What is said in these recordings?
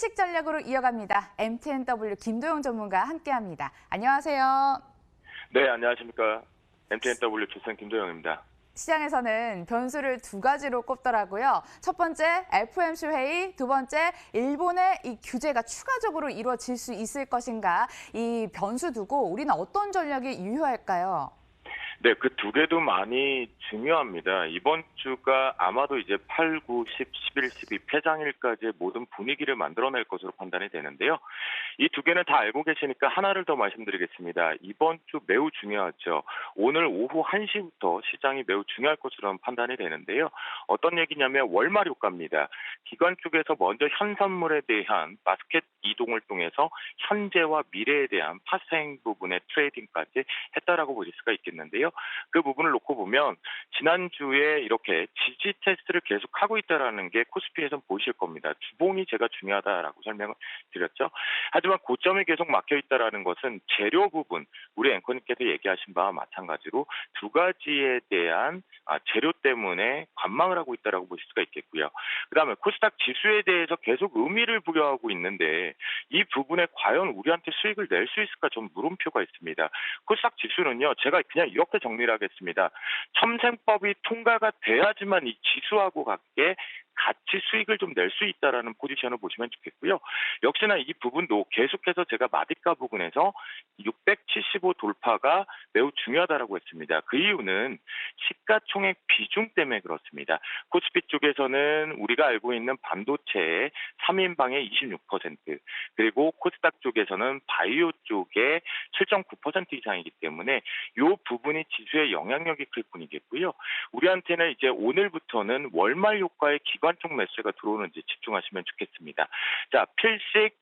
필식 전략으로 이어갑니다. MTNW 김도영 전문가와 함께합니다. 안녕하세요. 네, 안녕하십니까. MTNW 주생 김도영입니다. 시장에서는 변수를 두 가지로 꼽더라고요. 첫 번째, FOMC 회의, 두 번째, 일본의 이 규제가 추가적으로 이루어질 수 있을 것인가. 이 변수 두고 우리는 어떤 전략이 유효할까요? 네, 그 두 개도 많이 중요합니다. 이번 주가 아마도 이제 8, 9, 10, 11, 12 폐장일까지의 모든 분위기를 만들어낼 것으로 판단이 되는데요. 이 두 개는 다 알고 계시니까 하나를 더 말씀드리겠습니다. 이번 주 매우 중요하죠. 오늘 오후 1시부터 시장이 매우 중요할 것으로 판단이 되는데요. 어떤 얘기냐면 월말 효과입니다. 기관 쪽에서 먼저 현선물에 대한 바스켓 이동을 통해서 현재와 미래에 대한 파생 부분의 트레이딩까지 했다라고 보실 수가 있겠는데요. 그 부분을 놓고 보면 지난주에 이렇게 지지 테스트를 계속하고 있다는 게 코스피에선 보이실 겁니다. 주봉이 제가 중요하다라고 설명을 드렸죠. 하지만 고점이 계속 막혀 있다는 것은 재료 부분, 우리 앵커님께서 얘기하신 바와 마찬가지로 두 가지에 대한 재료 때문에 관망을 하고 있다라고 보실 수가 있겠고요. 그다음에 코스닥 지수에 대해서 계속 의미를 부여하고 있는데 이 부분에 과연 우리한테 수익을 낼 수 있을까 좀 물음표가 있습니다. 코스닥 지수는요, 제가 그냥 이렇게 정리를 하겠습니다. 첨생법이 통과가 돼야지만 이 지수하고 같게 같이 수익을 좀 낼 수 있다라는 포지션을 보시면 좋겠고요. 역시나 이 부분도 계속해서 제가 마디가 부분에서 675 돌파가 매우 중요하다라고 했습니다. 그 이유는 시가총액 비중 때문에 그렇습니다. 코스피 쪽에서는 우리가 알고 있는 반도체의 3인방의 26%, 그리고 코스닥 쪽에서는 바이오 쪽의 7.9% 이상이기 때문에 이 부분이 지수의 영향력이 클 뿐이겠고요. 우리한테는 이제 오늘부터는 월말 효과의 기관총 매수가 들어오는지 집중하시면 좋겠습니다. 자, 필식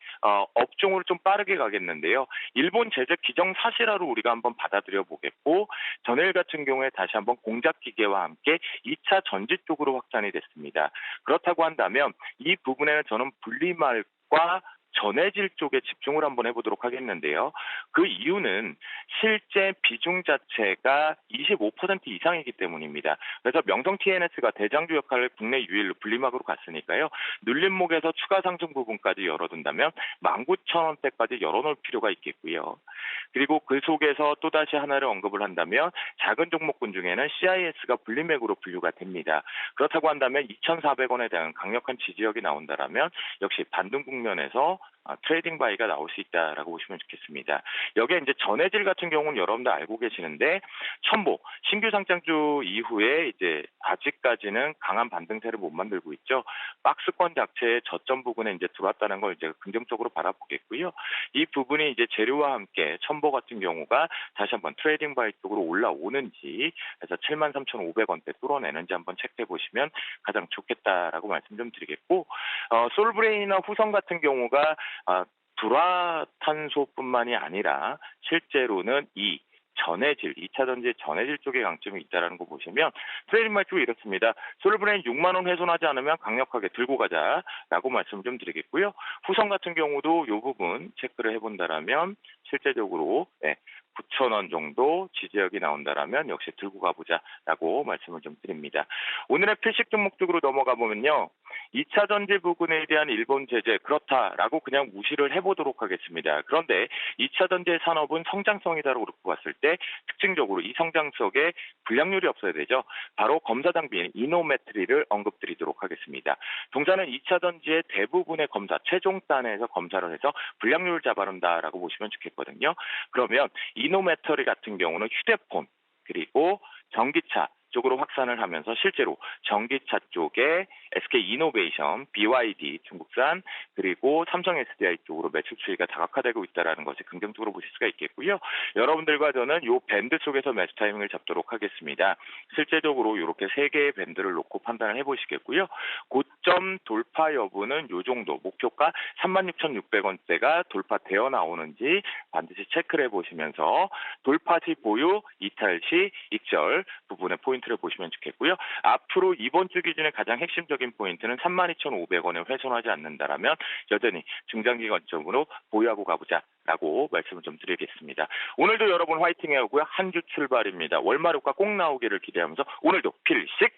업종으로 좀 빠르게 가겠는데요. 일본 제재 기정사실화로 우리가 한번 받아들여 보겠고, 전일 같은 경우에 다시 한번 공작기계와 함께 2차 전지 쪽으로 확산이 됐습니다. 그렇다고 한다면 이 부분에는 저는 분리말과 전해질 쪽에 집중을 한번 해보도록 하겠는데요. 그 이유는 실제 비중 자체가 25% 이상이기 때문입니다. 그래서 명성 TNS가 대장주 역할을 국내 유일로 분리막으로 갔으니까요. 눌림목에서 추가 상승 부분까지 열어둔다면 19,000원대까지 열어놓을 필요가 있겠고요. 그리고 그 속에서 또다시 하나를 언급을 한다면 작은 종목군 중에는 CIS가 분리맥으로 분류가 됩니다. 그렇다고 한다면 2,400원에 대한 강력한 지지력이 나온다면 역시 반등 국면에서 트레이딩 바이가 나올 수 있다라고 보시면 좋겠습니다. 여기에 이제 전해질 같은 경우는 여러분들 알고 계시는데 첨보 신규 상장주 이후에 이제 아직까지는 강한 반등세를 못 만들고 있죠. 박스권 자체의 저점 부분에 이제 들어왔다는 걸 이제 긍정적으로 바라보겠고요. 이 부분이 이제 재료와 함께 첨보 같은 경우가 다시 한번 트레이딩 바이 쪽으로 올라오는지, 그래서 73,500원대 뚫어내는지 한번 체크해 보시면 가장 좋겠다라고 말씀 좀 드리겠고, 솔브레인이나 후성 같은 경우가 불화탄소뿐만이 아니라 실제로는 이 전해질, 2차 전지 전해질 쪽에 강점이 있다는 거 보시면 트레이딩 마이크로 이렇습니다. 솔브레인 6만 원 훼손하지 않으면 강력하게 들고 가자라고 말씀 좀 드리겠고요. 후성 같은 경우도 이 부분 체크를 해본다라면 실제적으로 9,000원 정도 지지력이 나온다라면 역시 들고 가보자라고 말씀을 좀 드립니다. 오늘의 필식 종목 쪽으로 넘어가 보면요. 2차 전지 부분에 대한 일본 제재 그렇다라고 그냥 무시를 해보도록 하겠습니다. 그런데 2차 전지 산업은 성장성이다라고 놓고 봤을 때 특징적으로 이 성장성에 불량률이 없어야 되죠. 바로 검사 장비인 이노메트리를 언급드리도록 하겠습니다. 동사는 2차 전지의 대부분의 검사, 최종단에서 검사를 해서 불량률을 잡아낸다라고 보시면 좋겠거든요. 그러면 이노메터리 같은 경우는 휴대폰 그리고 전기차 쪽으로 확산을 하면서 실제로 전기차 쪽에 SK이노베이션, BYD 중국산 그리고 삼성 SDI 쪽으로 매출 추이가 다각화되고 있다는 것이 긍정적으로 보실 수가 있겠고요. 여러분들과 저는 이 밴드 속에서 매수 타이밍을 잡도록 하겠습니다. 실제적으로 이렇게 세 개의 밴드를 놓고 판단을 해보시겠고요. 고점 돌파 여부는 이 정도 목표가 36,600원대가 돌파되어 나오는지 반드시 체크를 해보시면서 돌파 시 보유, 이탈 시 익절 부분의 포인트를 보시면 좋겠고요. 앞으로 이번 주 기준의 가장 핵심적인 포인트는 32,500원에 훼손하지 않는다라면 여전히 중장기 관점으로 보유하고 가보자라고 말씀을 좀 드리겠습니다. 오늘도 여러분 화이팅 해오고요. 한 주 출발입니다. 월말 효과 꼭 나오기를 기대하면서 오늘도 필식